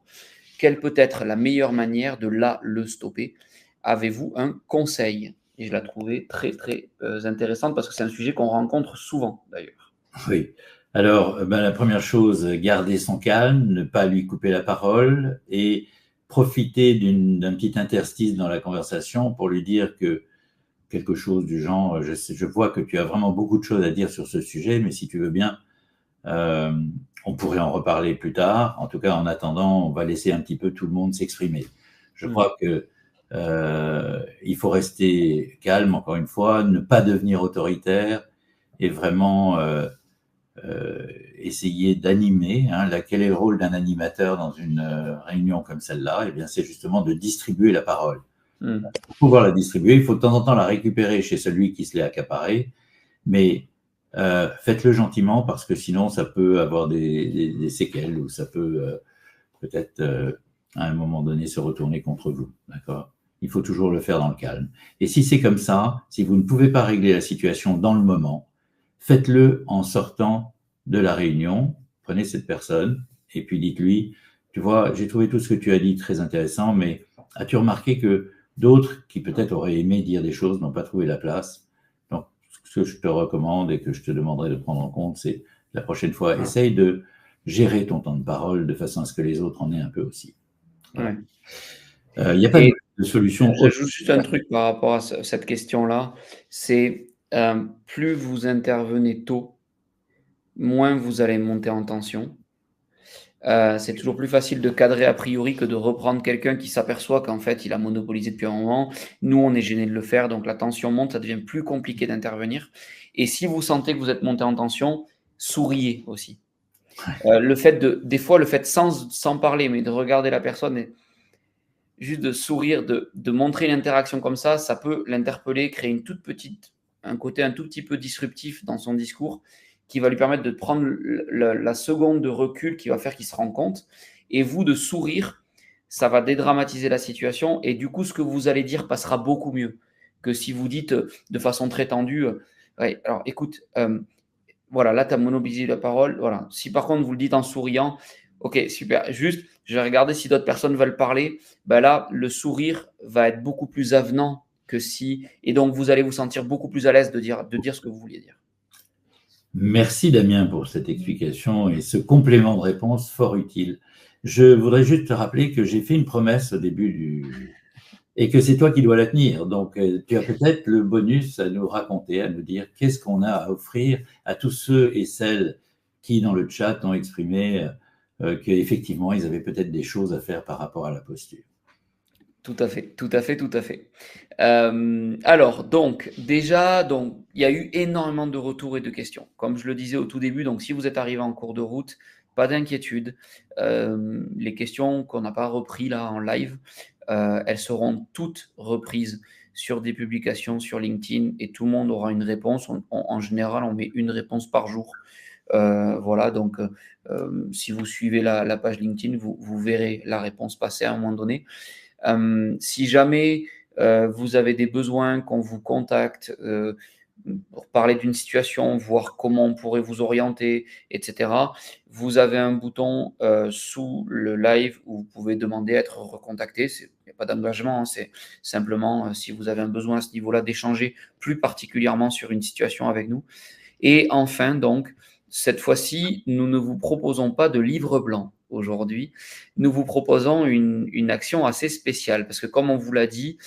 Quelle peut être la meilleure manière de le stopper? Avez-vous un conseil? Et je la trouvais très, très intéressante parce que c'est un sujet qu'on rencontre souvent d'ailleurs. Oui. Alors, la première chose, garder son calme, ne pas lui couper la parole et profiter d'un petit interstice dans la conversation pour lui dire que quelque chose du genre, je vois que tu as vraiment beaucoup de choses à dire sur ce sujet, mais si tu veux bien, on pourrait en reparler plus tard. En tout cas, en attendant, on va laisser un petit peu tout le monde s'exprimer. Je crois que il faut rester calme, encore une fois, ne pas devenir autoritaire et vraiment essayer d'animer. Quel est le rôle d'un animateur dans une réunion comme celle-là? Eh bien, c'est justement de distribuer la parole. Pour pouvoir la distribuer, il faut de temps en temps la récupérer chez celui qui se l'est accaparée, mais faites-le gentiment parce que sinon ça peut avoir des séquelles ou ça peut peut-être à un moment donné se retourner contre vous. D'accord? Il faut toujours le faire dans le calme. Et si c'est comme ça, si vous ne pouvez pas régler la situation dans le moment, faites-le en sortant de la réunion. Prenez cette personne et puis dites-lui, tu vois, j'ai trouvé tout ce que tu as dit très intéressant, mais as-tu remarqué que d'autres qui peut-être auraient aimé dire des choses n'ont pas trouvé la place? Donc, ce que je te recommande et que je te demanderai de prendre en compte, c'est la prochaine fois, essaye de gérer ton temps de parole de façon à ce que les autres en aient un peu aussi. Voilà. Il n'y a pas de solution. J'ajoute juste un truc par rapport à cette question-là, c'est plus vous intervenez tôt, moins vous allez monter en tension. C'est toujours plus facile de cadrer a priori que de reprendre quelqu'un qui s'aperçoit qu'en fait il a monopolisé depuis un moment. Nous, on est gêné de le faire, donc la tension monte, ça devient plus compliqué d'intervenir. Et si vous sentez que vous êtes monté en tension, souriez aussi. Le fait des fois, le fait sans parler, mais de regarder la personne et juste de sourire, de montrer une interaction comme ça peut l'interpeller, créer un côté un tout petit peu disruptif dans son discours qui va lui permettre de prendre la seconde de recul qui va faire qu'il se rend compte. Et vous, de sourire, ça va dédramatiser la situation et du coup, ce que vous allez dire passera beaucoup mieux que si vous dites de façon très tendue ouais, alors écoute, voilà, là, tu as monopolisé la parole. Voilà. Si par contre, vous le dites en souriant, ok, super. Juste, je vais regarder si d'autres personnes veulent parler. Ben là, le sourire va être beaucoup plus avenant que si. Et donc, vous allez vous sentir beaucoup plus à l'aise de dire ce que vous vouliez dire. Merci Damien pour cette explication et ce complément de réponse fort utile. Je voudrais juste te rappeler que j'ai fait une promesse au début et que c'est toi qui dois la tenir. Donc, tu as peut-être le bonus à nous raconter, à nous dire qu'est-ce qu'on a à offrir à tous ceux et celles qui, dans le chat, ont exprimé qu'effectivement, ils avaient peut-être des choses à faire par rapport à la posture. Tout à fait, tout à fait, tout à fait. Alors, donc, déjà, il y a eu énormément de retours et de questions. Comme je le disais au tout début, donc si vous êtes arrivé en cours de route, pas d'inquiétude. Les questions qu'on n'a pas repris là en live, elles seront toutes reprises sur des publications sur LinkedIn et tout le monde aura une réponse. En général, on met une réponse par jour. Voilà, donc si vous suivez la page LinkedIn, vous verrez la réponse passer à un moment donné. Si jamais vous avez des besoins, qu'on vous contacte pour parler d'une situation, voir comment on pourrait vous orienter, etc., vous avez un bouton sous le live où vous pouvez demander à être recontacté. Il n'y a pas d'engagement, hein, c'est simplement si vous avez un besoin à ce niveau-là d'échanger plus particulièrement sur une situation avec nous. Et enfin, donc, cette fois-ci, nous ne vous proposons pas de livre blanc. Aujourd'hui, nous vous proposons une action assez spéciale parce que comme on vous l'a dit,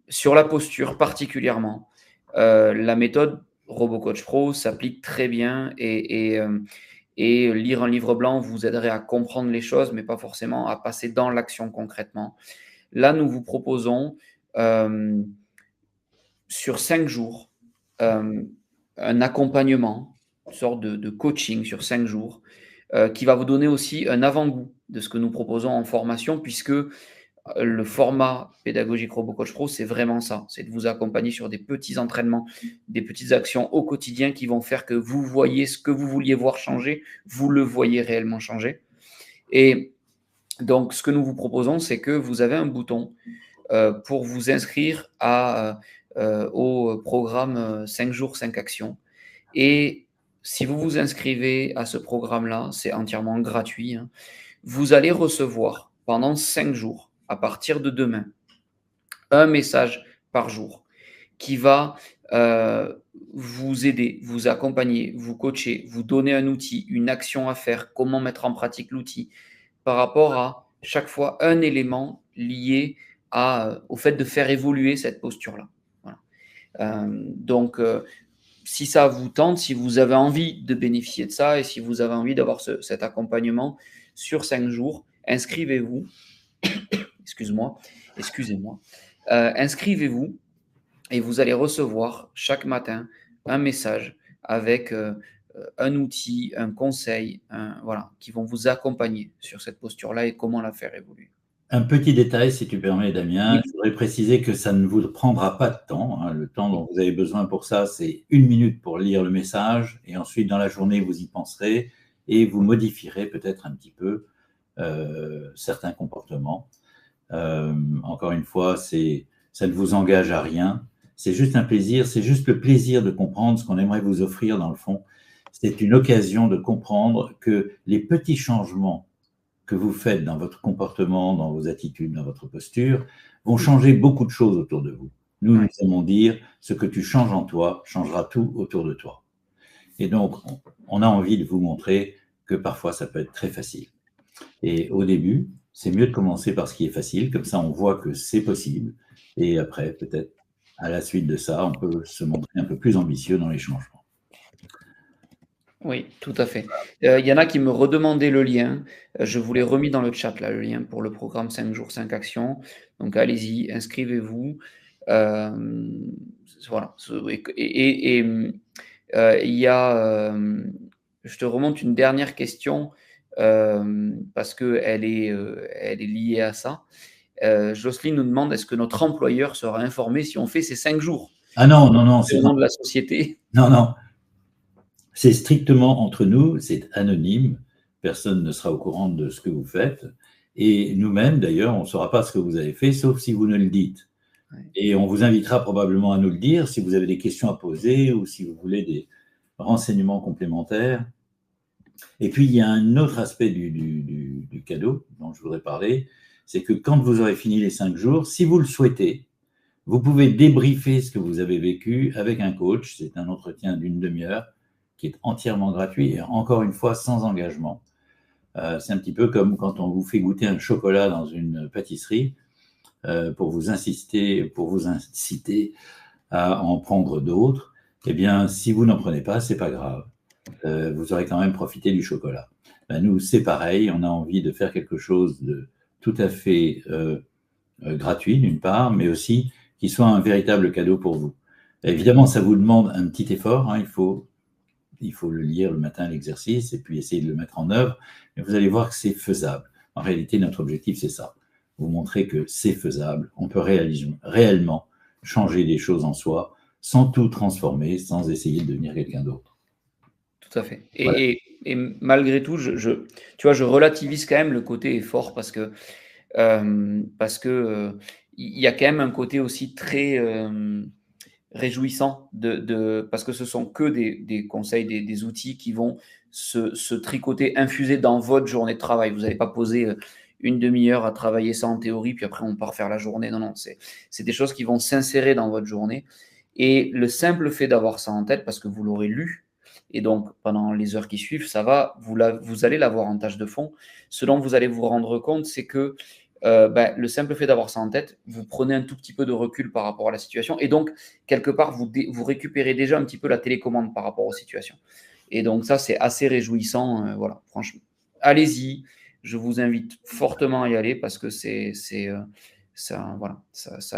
sur la posture particulièrement, la méthode RoboCoach Pro s'applique très bien et lire un livre blanc vous aiderait à comprendre les choses, mais pas forcément à passer dans l'action concrètement. Là, nous vous proposons sur 5 jours un accompagnement, une sorte de coaching sur 5 jours qui va vous donner aussi un avant-goût de ce que nous proposons en formation puisque le format pédagogique RoboCoach Pro, c'est vraiment ça. C'est de vous accompagner sur des petits entraînements, des petites actions au quotidien qui vont faire que vous voyez ce que vous vouliez voir changer, vous le voyez réellement changer. Et donc, ce que nous vous proposons, c'est que vous avez un bouton pour vous inscrire au programme 5 jours, 5 actions. Et si vous vous inscrivez à ce programme-là, c'est entièrement gratuit, hein, vous allez recevoir pendant 5 jours, à partir de demain, un message par jour qui va vous aider, vous accompagner, vous coacher, vous donner un outil, une action à faire, comment mettre en pratique l'outil, par rapport à chaque fois un élément lié au fait de faire évoluer cette posture-là. Voilà. Donc, si ça vous tente, si vous avez envie de bénéficier de ça et si vous avez envie d'avoir cet accompagnement sur 5 jours, inscrivez-vous. Excusez-moi. Inscrivez-vous et vous allez recevoir chaque matin un message avec un outil, un conseil, voilà, qui vont vous accompagner sur cette posture-là et comment la faire évoluer. Un petit détail, si tu permets, Damien. Oui. Je voudrais préciser que ça ne vous prendra pas de temps, hein. Le temps dont vous avez besoin pour ça, c'est 1 minute pour lire le message et ensuite, dans la journée, vous y penserez et vous modifierez peut-être un petit peu certains comportements. Encore une fois, ça ne vous engage à rien. C'est juste un plaisir, c'est juste le plaisir de comprendre ce qu'on aimerait vous offrir dans le fond. C'est une occasion de comprendre que les petits changements que vous faites dans votre comportement, dans vos attitudes, dans votre posture, vont changer beaucoup de choses autour de vous. Nous aimons dire, ce que tu changes en toi changera tout autour de toi. Et donc, on a envie de vous montrer que parfois, ça peut être très facile. Et au début, c'est mieux de commencer par ce qui est facile, comme ça, on voit que c'est possible. Et après, peut-être, à la suite de ça, on peut se montrer un peu plus ambitieux dans les changements. Oui, tout à fait. Il y en a qui me redemandaient le lien. Je vous l'ai remis dans le chat, là, le lien pour le programme 5 jours, 5 actions. Donc, allez-y, inscrivez-vous. Voilà. Et il y a, je te remonte une dernière question parce qu'elle est liée à ça. Jocelyne nous demande, est-ce que notre employeur sera informé si on fait ces 5 jours? Ah non, c'est le nom de la société. Non. C'est strictement entre nous, c'est anonyme, personne ne sera au courant de ce que vous faites. Et nous-mêmes, d'ailleurs, on ne saura pas ce que vous avez fait, sauf si vous ne le dites. Ouais. Et on vous invitera probablement à nous le dire si vous avez des questions à poser ou si vous voulez des renseignements complémentaires. Et puis, il y a un autre aspect du cadeau dont je voudrais parler, c'est que quand vous aurez fini les 5 jours, si vous le souhaitez, vous pouvez débriefer ce que vous avez vécu avec un coach. C'est un entretien d'1 demi-heure qui est entièrement gratuit et encore une fois sans engagement. C'est un petit peu comme quand on vous fait goûter un chocolat dans une pâtisserie pour vous inciter à en prendre d'autres. Eh bien, si vous n'en prenez pas, c'est pas grave. Vous aurez quand même profité du chocolat. Nous, c'est pareil. On a envie de faire quelque chose de tout à fait gratuit d'une part, mais aussi qui soit un véritable cadeau pour vous. Évidemment, ça vous demande un petit effort. Hein, il faut le lire le matin, l'exercice, et puis essayer de le mettre en œuvre. Mais vous allez voir que c'est faisable. En réalité, notre objectif, c'est ça. Vous montrer que c'est faisable. On peut réellement changer des choses en soi sans tout transformer, sans essayer de devenir quelqu'un d'autre. Tout à fait. Voilà. Et malgré tout, tu vois, je relativise quand même le côté effort parce que il y a quand même un côté aussi très réjouissant parce que ce sont que des conseils, des outils qui vont se tricoter, infuser dans votre journée de travail. Vous n'allez pas poser 1 demi-heure à travailler ça en théorie, puis après on part faire la journée. Non, c'est des choses qui vont s'insérer dans votre journée. Et le simple fait d'avoir ça en tête, parce que vous l'aurez lu, et donc pendant les heures qui suivent, ça va, vous allez l'avoir en tâche de fond. Ce dont vous allez vous rendre compte, c'est que le simple fait d'avoir ça en tête, vous prenez un tout petit peu de recul par rapport à la situation et donc, quelque part, vous récupérez déjà un petit peu la télécommande par rapport aux situations. Et donc, ça, c'est assez réjouissant. Voilà, franchement, allez-y. Je vous invite fortement à y aller parce que ça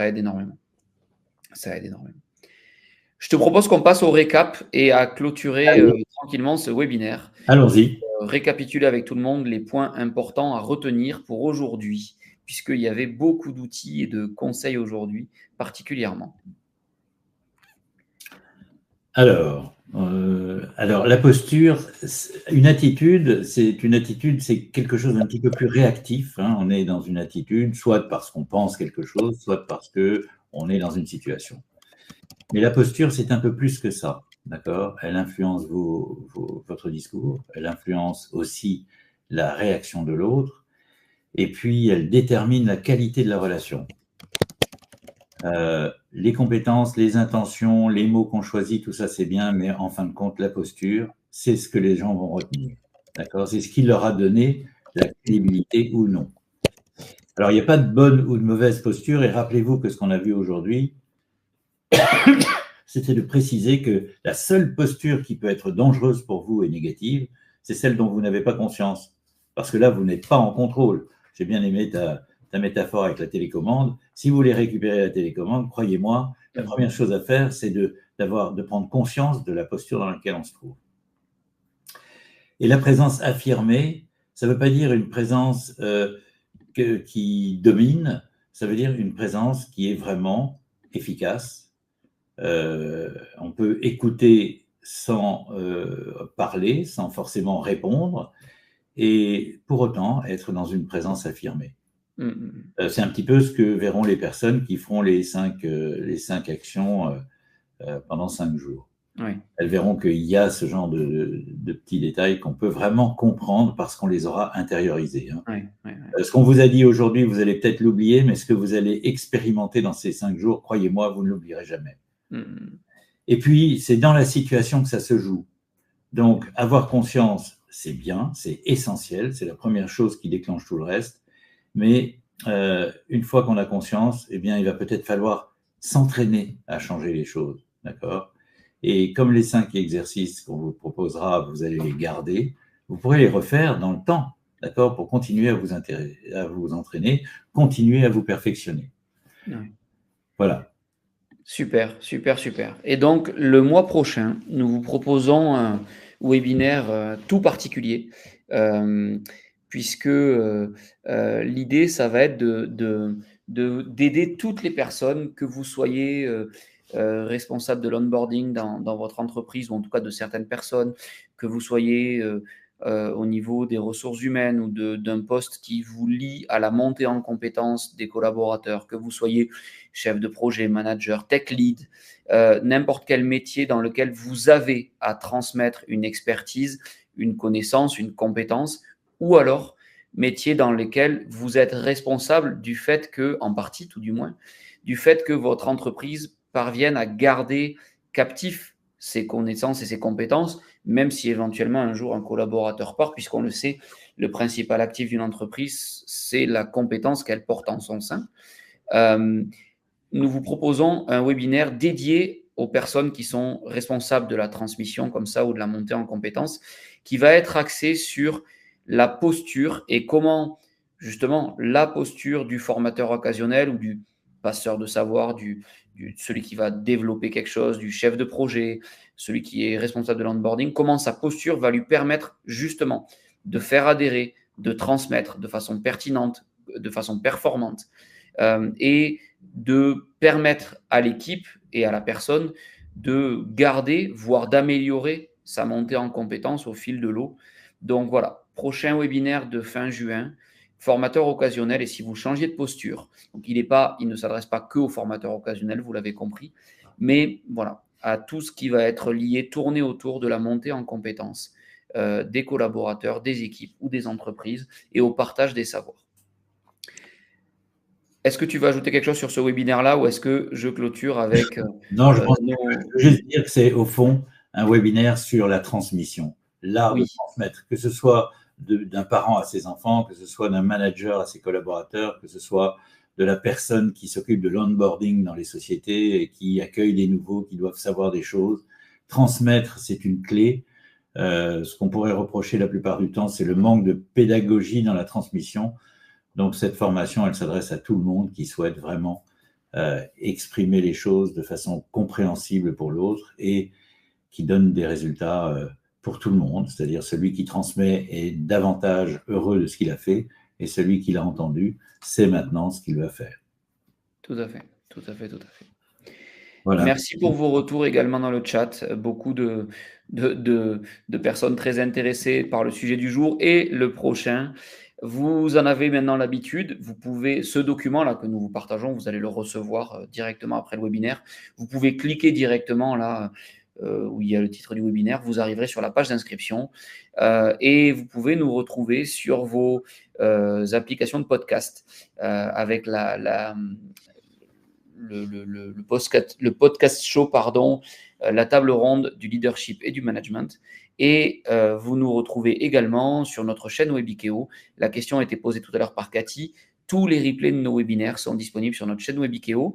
aide énormément. Ça aide énormément. Je te propose qu'on passe au récap et à clôturer tranquillement ce webinaire. Allons-y. Récapituler avec tout le monde les points importants à retenir pour aujourd'hui. puisqu'il y avait beaucoup d'outils et de conseils aujourd'hui, particulièrement. Alors, la posture, une attitude, c'est quelque chose d'un petit peu plus réactif. Hein. On est dans une attitude, soit parce qu'on pense quelque chose, soit parce qu'on est dans une situation. Mais la posture, c'est un peu plus que ça, d'accord? Elle influence votre discours, elle influence aussi la réaction de l'autre, et puis elle détermine la qualité de la relation. Les compétences, les intentions, les mots qu'on choisit, tout ça c'est bien, mais en fin de compte, la posture, c'est ce que les gens vont retenir. D'accord? C'est ce qui leur a donné la crédibilité ou non. Alors, il n'y a pas de bonne ou de mauvaise posture, et rappelez-vous que ce qu'on a vu aujourd'hui, c'était de préciser que la seule posture qui peut être dangereuse pour vous et négative, c'est celle dont vous n'avez pas conscience. Parce que là, vous n'êtes pas en contrôle. J'ai bien aimé ta métaphore avec la télécommande. Si vous voulez récupérer la télécommande, croyez-moi, la première chose à faire, c'est de prendre conscience de la posture dans laquelle on se trouve. Et la présence affirmée, ça ne veut pas dire une présence qui domine, ça veut dire une présence qui est vraiment efficace. On peut écouter sans parler, sans forcément répondre, et pour autant être dans une présence affirmée. C'est un petit peu ce que verront les personnes qui feront les 5 actions pendant 5 jours. Oui. Elles verront qu'il y a ce genre de petits détails qu'on peut vraiment comprendre parce qu'on les aura intériorisés. Hein. Oui. Ce qu'on vous a dit aujourd'hui, vous allez peut-être l'oublier, mais ce que vous allez expérimenter dans ces 5 jours, croyez-moi, vous ne l'oublierez jamais. Et puis, c'est dans la situation que ça se joue. Donc, avoir conscience, c'est bien, c'est essentiel, c'est la première chose qui déclenche tout le reste. Mais une fois qu'on a conscience, eh bien, il va peut-être falloir s'entraîner à changer les choses, d'accord ? Et comme les 5 exercices qu'on vous proposera, vous allez les garder, vous pourrez les refaire dans le temps, d'accord ? Pour continuer à vous entraîner, continuer à vous perfectionner. Oui. Voilà. Super. Et donc, le mois prochain, nous vous proposons un webinaire tout particulier, puisque l'idée, ça va être d'aider toutes les personnes, que vous soyez responsable de l'onboarding dans votre entreprise, ou en tout cas de certaines personnes, que vous soyez au niveau des ressources humaines ou d'un poste qui vous lie à la montée en compétences des collaborateurs, que vous soyez chef de projet, manager, tech lead, n'importe quel métier dans lequel vous avez à transmettre une expertise, une connaissance, une compétence, ou alors métier dans lesquels vous êtes responsable du fait que, en partie tout du moins, du fait que votre entreprise parvienne à garder captif ses connaissances et ses compétences, même si éventuellement un jour un collaborateur part, puisqu'on le sait, le principal actif d'une entreprise, c'est la compétence qu'elle porte en son sein. Nous vous proposons un webinaire dédié aux personnes qui sont responsables de la transmission comme ça ou de la montée en compétences, qui va être axé sur la posture et comment justement la posture du formateur occasionnel ou du passeur de savoir, celui qui va développer quelque chose, du chef de projet, celui qui est responsable de l'onboarding, comment sa posture va lui permettre justement de faire adhérer, de transmettre de façon pertinente, de façon performante et de permettre à l'équipe et à la personne de garder, voire d'améliorer sa montée en compétences au fil de l'eau. Donc voilà, prochain webinaire de fin juin, formateur occasionnel. Et si vous changiez de posture, donc il ne s'adresse pas que aux formateurs occasionnels, vous l'avez compris, mais voilà, à tout ce qui va être lié, tourné autour de la montée en compétences des collaborateurs, des équipes ou des entreprises et au partage des savoirs. Est-ce que tu vas ajouter quelque chose sur ce webinaire-là ou est-ce que je clôture avec… Non, je pense que je veux juste dire que c'est au fond un webinaire sur la transmission, l'art de transmettre, que ce soit d'un parent à ses enfants, que ce soit d'un manager à ses collaborateurs, que ce soit de la personne qui s'occupe de l'onboarding dans les sociétés et qui accueille des nouveaux qui doivent savoir des choses. Transmettre, c'est une clé. Ce qu'on pourrait reprocher la plupart du temps, c'est le manque de pédagogie dans la transmission. Donc, cette formation, elle s'adresse à tout le monde qui souhaite vraiment exprimer les choses de façon compréhensible pour l'autre et qui donne des résultats pour tout le monde. C'est-à-dire celui qui transmet est davantage heureux de ce qu'il a fait et celui qui l'a entendu sait maintenant ce qu'il va faire. Tout à fait, tout à fait, tout à fait. Voilà. Merci pour vos retours également dans le chat. Beaucoup de personnes très intéressées par le sujet du jour et le prochain. Vous en avez maintenant l'habitude. Vous pouvez, ce document-là que nous vous partageons, vous allez le recevoir directement après le webinaire. Vous pouvez cliquer directement là où il y a le titre du webinaire. Vous arriverez sur la page d'inscription et vous pouvez nous retrouver sur vos applications de podcast avec le podcast show, la table ronde du leadership et du management. Et vous nous retrouvez également sur notre chaîne Webikeo. La question a été posée tout à l'heure par Cathy. Tous les replays de nos webinaires sont disponibles sur notre chaîne Webikeo.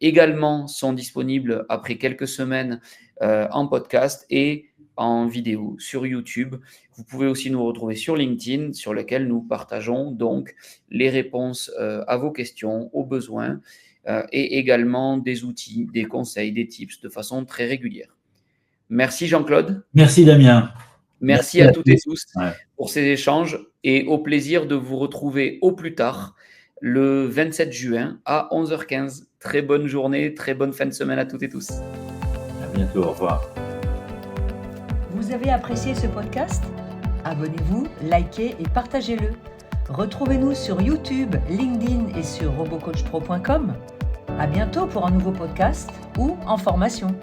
Également sont disponibles après quelques semaines en podcast et en vidéo sur YouTube. Vous pouvez aussi nous retrouver sur LinkedIn, sur lequel nous partageons donc les réponses à vos questions, aux besoins et également des outils, des conseils, des tips de façon très régulière. Merci Jean-Claude. Merci Damien. Merci à toutes et tous pour ces échanges et au plaisir de vous retrouver au plus tard le 27 juin à 11h15. Très bonne journée, très bonne fin de semaine à toutes et tous. À bientôt, au revoir. Vous avez apprécié ce podcast ? Abonnez-vous, likez et partagez-le. Retrouvez-nous sur YouTube, LinkedIn et sur robocoachpro.com. À bientôt pour un nouveau podcast ou en formation.